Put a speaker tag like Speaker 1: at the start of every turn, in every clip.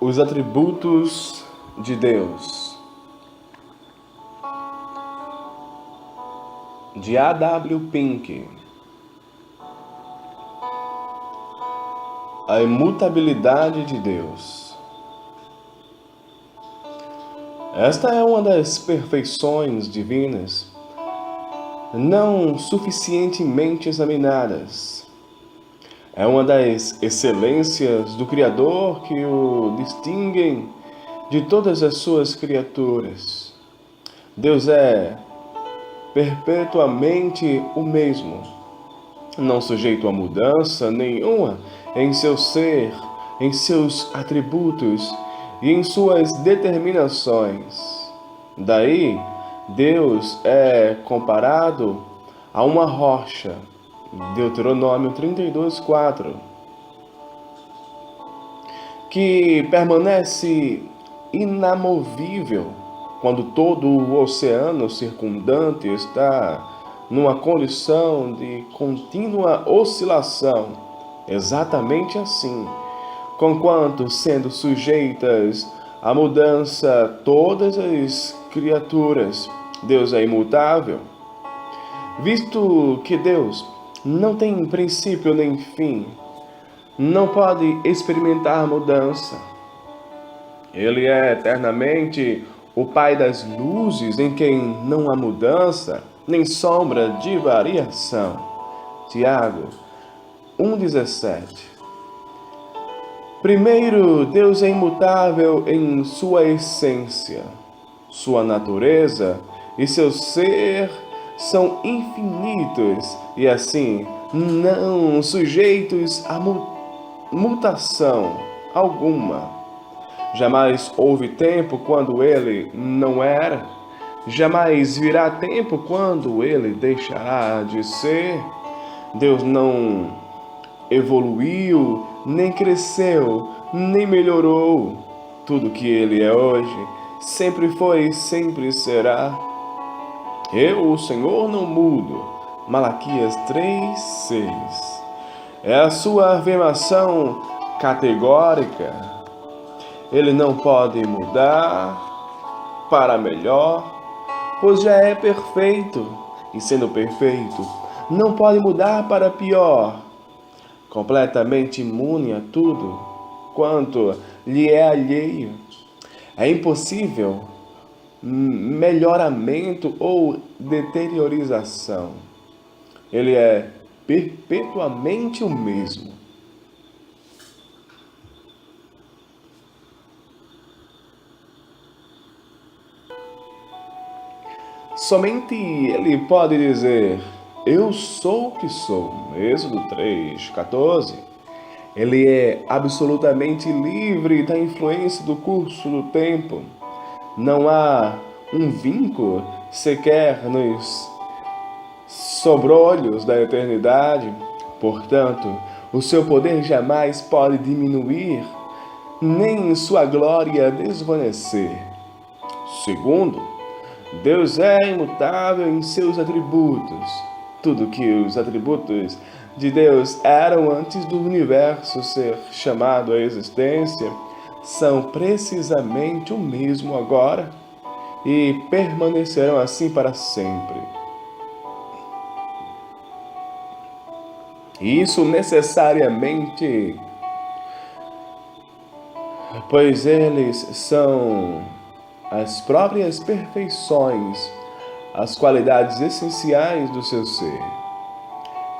Speaker 1: Os atributos de Deus, de A.W. Pink. A imutabilidade de Deus. Esta é uma das perfeições divinas não suficientemente examinadas. É uma das excelências do Criador que o distinguem de todas as suas criaturas. Deus é perpetuamente o mesmo, não sujeito a mudança nenhuma em seu ser, em seus atributos e em suas determinações. Daí, Deus é comparado a uma rocha. Deuteronômio 32:4, que permanece inamovível quando todo o oceano circundante está numa condição de contínua oscilação, exatamente assim, conquanto sendo sujeitas à mudança todas as criaturas, Deus é imutável. Visto que Deus não tem princípio nem fim, não pode experimentar mudança. Ele é eternamente o Pai das luzes, em quem não há mudança, nem sombra de variação. Tiago 1,17. Primeiro, Deus é imutável em sua essência, sua natureza e seu ser são infinitos e assim não sujeitos a mutação alguma. Jamais houve tempo quando ele não era, jamais virá tempo quando ele deixará de ser. Deus não evoluiu, nem cresceu, nem melhorou. Tudo que ele é hoje sempre foi e sempre será. Eu, o Senhor, não mudo. Malaquias 3:6. É a sua afirmação categórica. Ele não pode mudar para melhor, pois já é perfeito. E sendo perfeito, não pode mudar para pior. Completamente imune a tudo quanto lhe é alheio. É impossível melhoramento ou deteriorização. Ele é perpetuamente o mesmo. Somente ele pode dizer: eu sou o que sou. Êxodo 3:14. Ele é absolutamente livre da influência do curso do tempo. Não há um vínculo sequer nos sobrolhos da eternidade. Portanto, o seu poder jamais pode diminuir, nem sua glória desvanecer. Segundo, Deus é imutável em seus atributos. Tudo que os atributos de Deus eram antes do universo ser chamado à existência são precisamente o mesmo agora e permanecerão assim para sempre. Isso necessariamente, pois eles são as próprias perfeições, as qualidades essenciais do seu ser.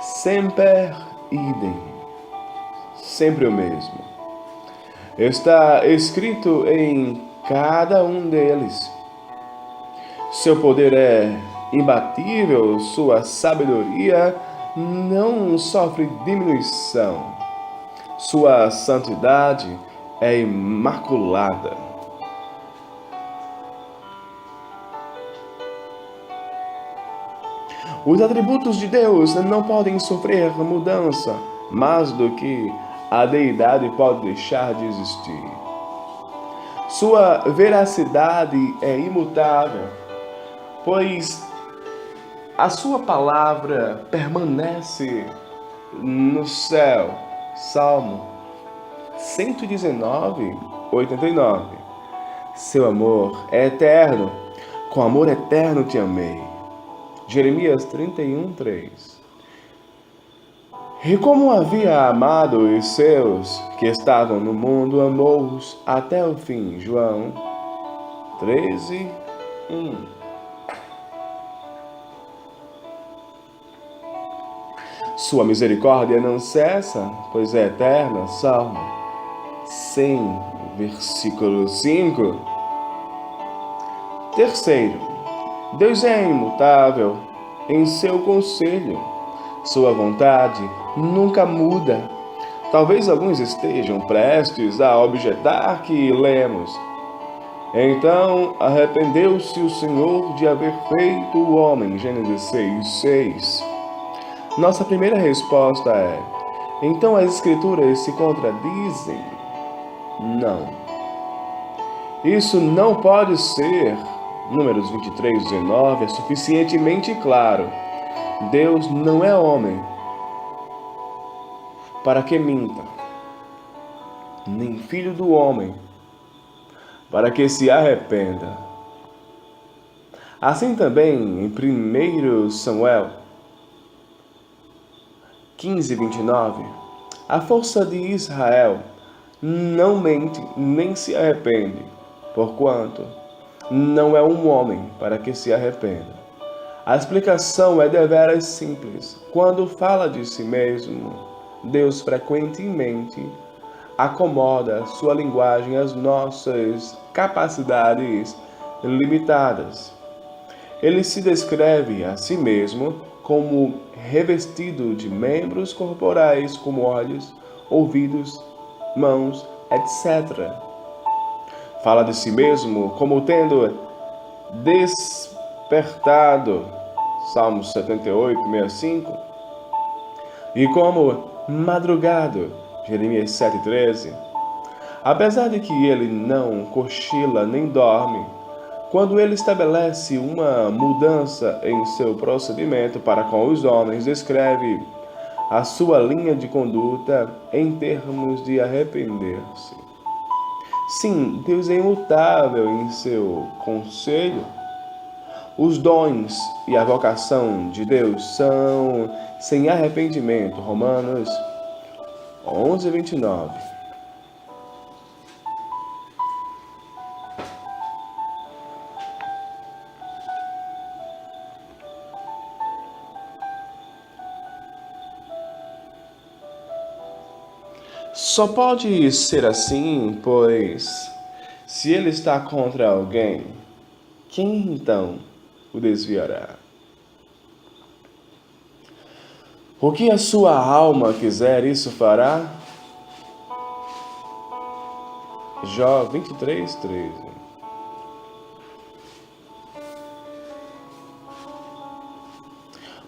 Speaker 1: Semper idem, sempre o mesmo. Está escrito em cada um deles. Seu poder é imbatível, sua sabedoria não sofre diminuição. Sua santidade é imaculada. Os atributos de Deus não podem sofrer mudança, mais do que a deidade pode deixar de existir. Sua veracidade é imutável, pois a sua palavra permanece no céu. Salmo 119, 89. Seu amor é eterno, com amor eterno te amei. Jeremias 31, 3. E como havia amado os seus que estavam no mundo, amou-os até o fim. João 13, 1. Sua misericórdia não cessa, pois é eterna. Salmo 100, versículo 5. Terceiro, Deus é imutável em seu conselho. Sua vontade nunca muda. Talvez alguns estejam prestes a objetar que lemos: então arrependeu-se o Senhor de haver feito o homem. Gênesis 6, 6. Nossa primeira resposta é: então as Escrituras se contradizem? Não. Isso não pode ser. Números 23, 19 é suficientemente claro. Deus não é homem para que minta, nem filho do homem para que se arrependa. Assim também em 1 Samuel 15, 29, a força de Israel não mente nem se arrepende, porquanto não é um homem para que se arrependa. A explicação é deveras simples. Quando fala de si mesmo, Deus frequentemente acomoda sua linguagem às nossas capacidades limitadas. Ele se descreve a si mesmo como revestido de membros corporais como olhos, ouvidos, mãos, etc. Fala de si mesmo como tendo despertado, Salmos 78, 65, e como madrugado, Jeremias 7, 13. Apesar de que ele não cochila nem dorme, quando ele estabelece uma mudança em seu procedimento para com os homens, descreve a sua linha de conduta em termos de arrepender-se. Sim, Deus é imutável em seu conselho. Os dons e a vocação de Deus são sem arrependimento. Romanos 11, 29. Só pode ser assim, pois se ele está contra alguém, quem então o desviará? O que a sua alma quiser, isso fará? Jó 23, 13.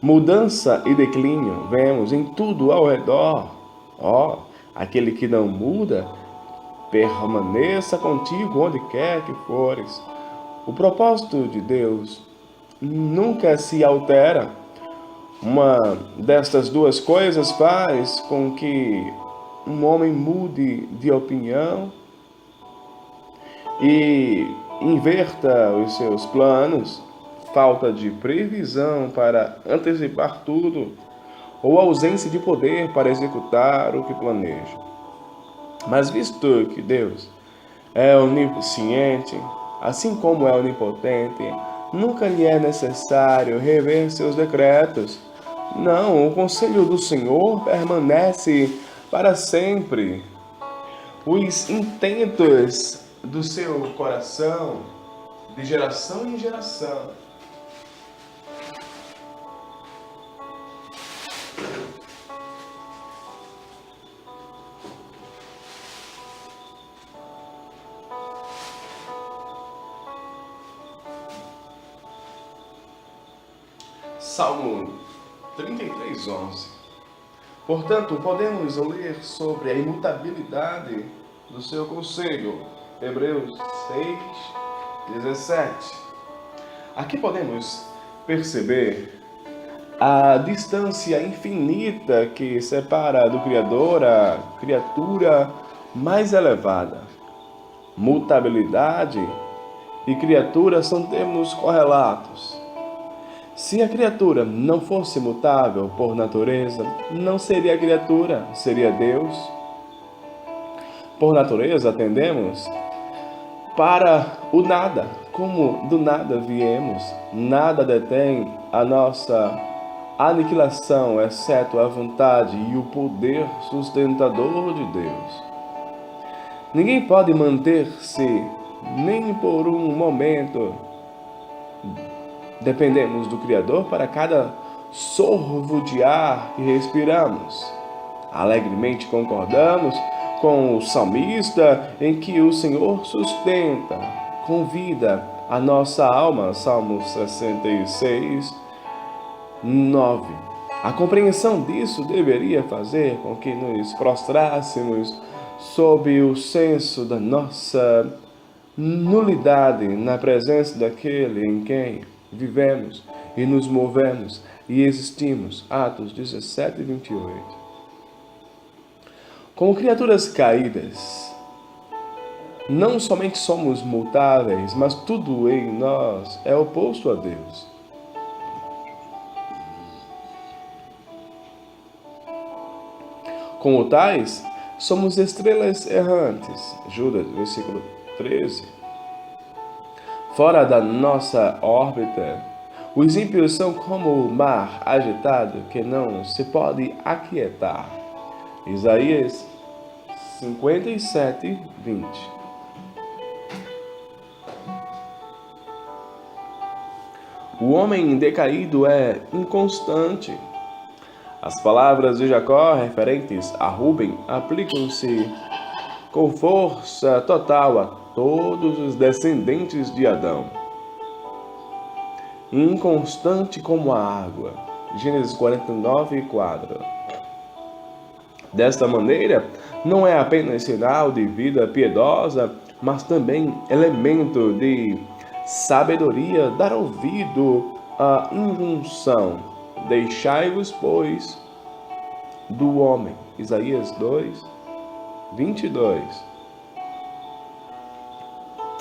Speaker 1: Mudança e declínio vemos em tudo ao redor. Aquele que não muda, permaneça contigo onde quer que fores. O propósito de Deus nunca se altera. Uma destas duas coisas faz com que um homem mude de opinião e inverta os seus planos: falta de previsão para antecipar tudo, ou ausência de poder para executar o que planeja. Mas visto que Deus é onisciente, assim como é onipotente, nunca lhe é necessário rever seus decretos. Não, o conselho do Senhor permanece para sempre. Os intentos do seu coração, de geração em geração, Salmo 33, 11. Portanto, podemos ler sobre a imutabilidade do seu conselho. Hebreus 6, 17. Aqui podemos perceber a distância infinita que separa do Criador a criatura mais elevada. Mutabilidade e criatura são termos correlatos. Se a criatura não fosse mutável por natureza, não seria criatura, seria Deus. Por natureza, atendemos para o nada, como do nada viemos. Nada detém a nossa aniquilação, exceto a vontade e o poder sustentador de Deus. Ninguém pode manter-se nem por um momento. Dependemos do Criador para cada sorvo de ar que respiramos. Alegremente concordamos com o salmista em que o Senhor sustenta, convida a nossa alma, Salmos 66, 9. A compreensão disso deveria fazer com que nos prostrássemos sob o senso da nossa nulidade na presença daquele em quem vivemos e nos movemos e existimos. Atos 17 e 28. Como criaturas caídas, não somente somos mutáveis, mas tudo em nós é oposto a Deus. Como tais, somos estrelas errantes. Judas, versículo 13. Fora da nossa órbita, os ímpios são como o mar agitado que não se pode aquietar. Isaías 57, 20. O homem decaído é inconstante. As palavras de Jacó referentes a Rúben aplicam-se com força total a todos os descendentes de Adão. Inconstante como a água. Gênesis 49, 4. Desta maneira, não é apenas sinal de vida piedosa, mas também elemento de sabedoria dar ouvido à injunção. Deixai-vos, pois, do homem. Isaías 2, 22.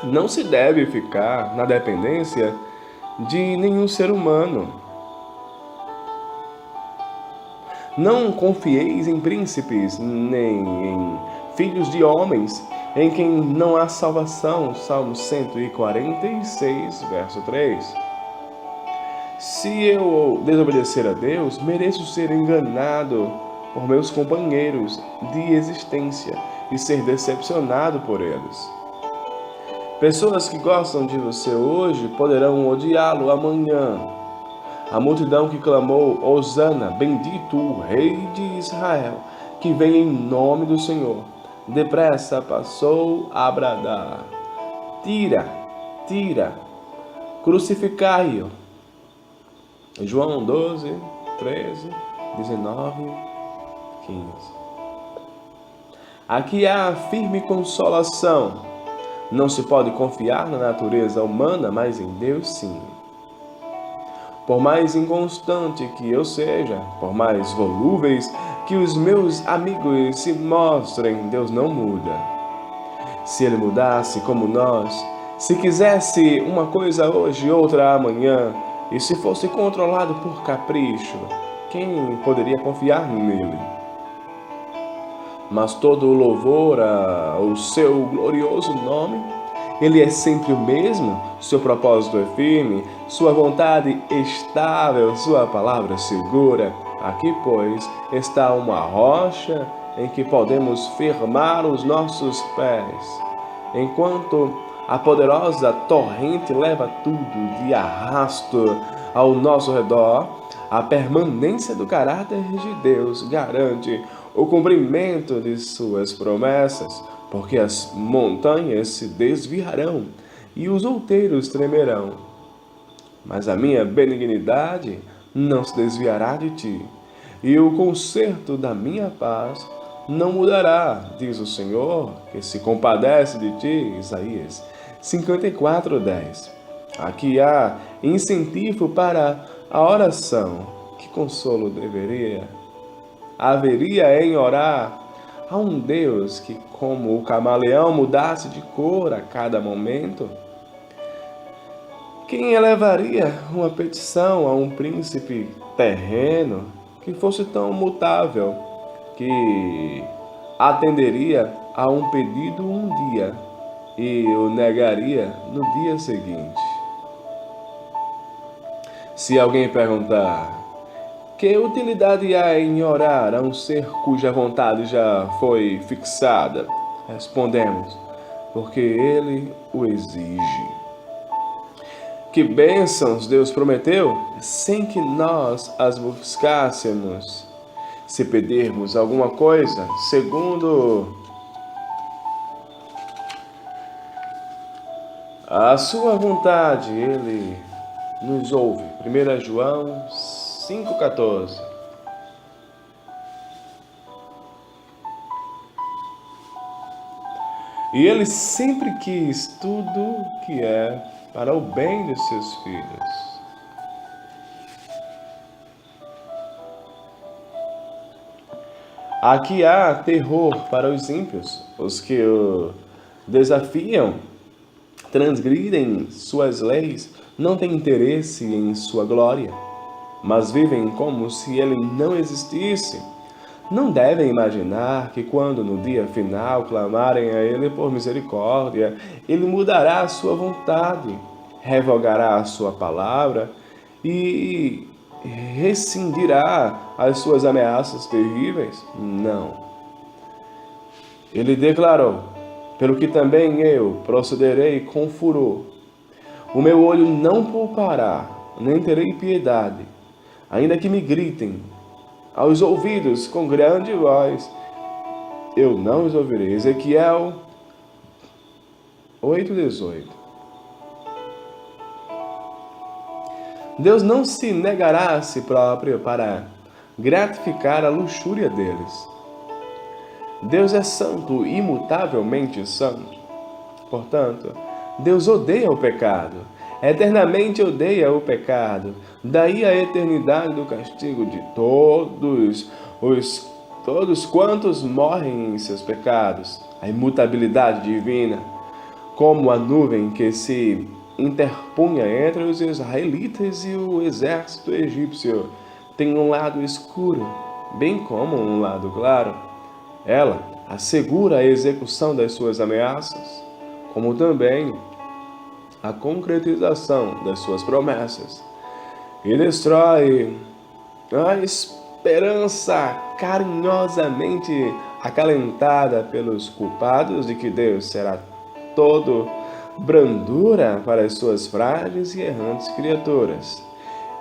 Speaker 1: Não se deve ficar na dependência de nenhum ser humano. Não confieis em príncipes, nem em filhos de homens, em quem não há salvação. Salmo 146, verso 3. Se eu desobedecer a Deus, mereço ser enganado por meus companheiros de existência e ser decepcionado por eles. Pessoas que gostam de você hoje poderão odiá-lo amanhã. A multidão que clamou, Hosana, bendito o Rei de Israel, que vem em nome do Senhor, depressa passou a bradar. Tira, tira, crucificai-o. João 12, 13, 19, 15. Aqui há firme consolação. Não se pode confiar na natureza humana, mas em Deus sim. Por mais inconstante que eu seja, por mais volúveis que os meus amigos se mostrem, Deus não muda. Se Ele mudasse como nós, se quisesse uma coisa hoje, outra amanhã, e se fosse controlado por capricho, quem poderia confiar nele? Mas todo o louvor ao seu glorioso nome, Ele é sempre o mesmo, seu propósito é firme, sua vontade estável, sua palavra segura. Aqui, pois, está uma rocha em que podemos firmar os nossos pés, enquanto a poderosa torrente leva tudo de arrasto ao nosso redor. A permanência do caráter de Deus garante o cumprimento de suas promessas, porque as montanhas se desviarão e os outeiros tremerão. Mas a minha benignidade não se desviará de ti, e o conserto da minha paz não mudará, diz o Senhor, que se compadece de ti. Isaías 54:10. Aqui há incentivo para a oração. Que consolo haveria em orar a um Deus que, como o camaleão, mudasse de cor a cada momento? Quem elevaria uma petição a um príncipe terreno que fosse tão mutável, que atenderia a um pedido um dia e o negaria no dia seguinte? Se alguém perguntar: que utilidade há em orar a um ser cuja vontade já foi fixada? Respondemos: porque ele o exige. Que bênçãos Deus prometeu sem que nós as buscássemos. Se pedirmos alguma coisa segundo a sua vontade, Ele nos ouve. 1 João 5,14. E Ele sempre quis tudo que é para o bem de seus filhos. Aqui há terror para os ímpios, os que o desafiam, transgridem suas leis, não têm interesse em sua glória, mas vivem como se ele não existisse. Não devem imaginar que quando no dia final clamarem a ele por misericórdia, ele mudará a sua vontade, revogará a sua palavra e rescindirá as suas ameaças terríveis. Não. Ele declarou: pelo que também eu procederei com furor. O meu olho não poupará, nem terei piedade, ainda que me gritem aos ouvidos com grande voz, eu não os ouvirei. Ezequiel 8,18. Deus não se negará a si próprio para gratificar a luxúria deles. Deus é santo, imutavelmente santo. Portanto, Deus odeia o pecado, eternamente odeia o pecado. Daí a eternidade do castigo de todos quantos morrem em seus pecados. A imutabilidade divina, como a nuvem que se interpunha entre os israelitas e o exército egípcio, tem um lado escuro, bem como um lado claro. Ela assegura a execução das suas ameaças, como também a concretização das suas promessas, e destrói a esperança carinhosamente acalentada pelos culpados de que Deus será todo brandura para as suas frágeis e errantes criaturas,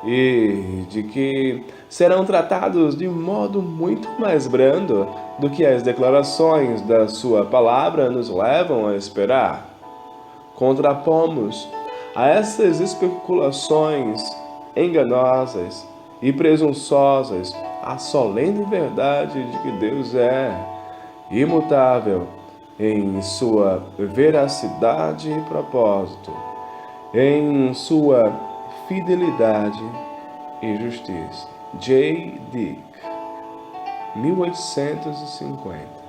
Speaker 1: e de que serão tratados de modo muito mais brando do que as declarações da sua palavra nos levam a esperar. Contrapomos a essas especulações enganosas e presunçosas a solene verdade de que Deus é imutável em sua veracidade e propósito, em sua fidelidade e justiça. J. Dick, 1850.